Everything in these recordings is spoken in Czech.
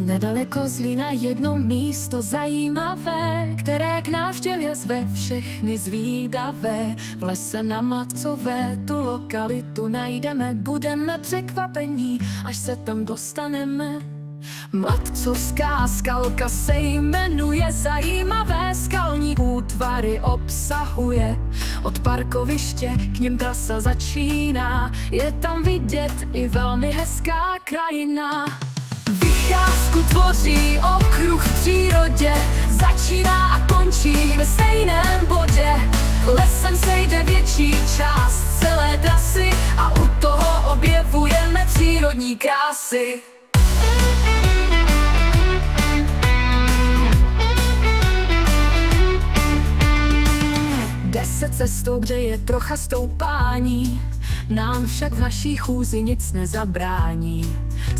Nedaleko Zlína jedno místo zajímavé, které k návštěvě zve všechny zvídavé. V lese na Matcové tu lokalitu najdeme, budeme překvapení, až se tam dostaneme. Matcovská skalka se jmenuje, zajímavé skalní útvary obsahuje. Od parkoviště k něm trasa začíná, je tam vidět i velmi hezká krajina. Vycházku tvoří okruh v přírodě, začíná a končí ve stejném bodě. Lesem sejde větší část celé trasy a u toho objevujeme přírodní krásy. Jde se cestou, kde je trocha stoupání, nám však v naší chůzi nic nezabrání.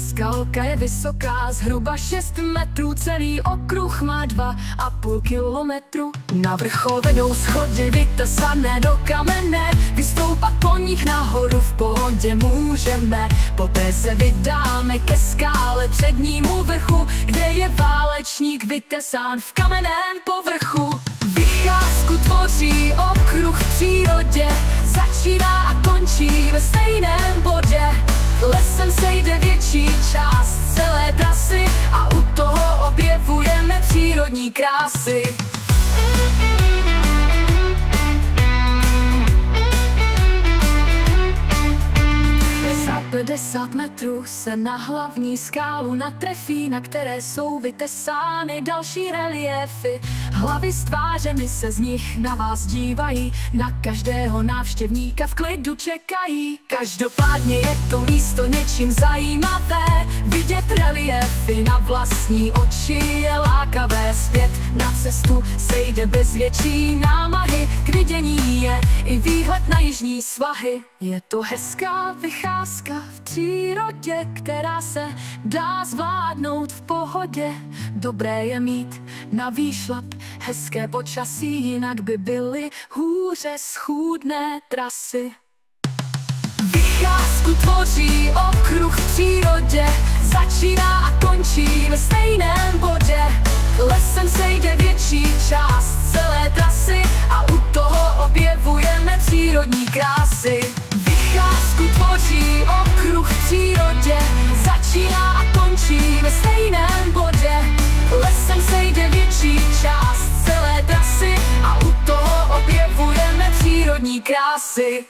Skalka je vysoká, zhruba 6 metrů, celý okruh má 2,5 kilometru. Na vrchol vedou schody vytesané do kamene, vystoupat po nich nahoru v pohodě můžeme. Poté se vydáme ke skále přednímu vrchu, kde je válečník vytesán v kamenném povrchu. Vycházku tvoří okruh v přírodě, začíná a končí ve stejném bodě. Lesem sejde větší část celé trasy a u toho objevujeme přírodní krásy. Za 50 metrů se na hlavní skálu natrefí, na které jsou vytesány další reliéfy. Hlavy s tvářemi se z nich na vás dívají, na každého návštěvníka v klidu čekají. Každopádně je to místo něčím zajímavé, vidět reliéfy na vlastní oči je lákavé. Zpět na cestu se jde bez větší námahy, k vidění je i výhled na jižní svahy. Je to hezká vycházka v přírodě, která se dá zvládnout v pohodě. Dobré je mít na výšlap hezké počasí, jinak by byly hůře schůdné trasy. Vycházku tvoří okruh v přírodě, začíná a končí ve stejném bodě. Lesem sejde větší část celé trasy a u toho objevujeme přírodní krásy. Vycházku tvoří okruh v přírodě, začíná a končí ve stejném bodě. Lesem sejde větší část celé trasy a u toho objevujeme přírodní krásy.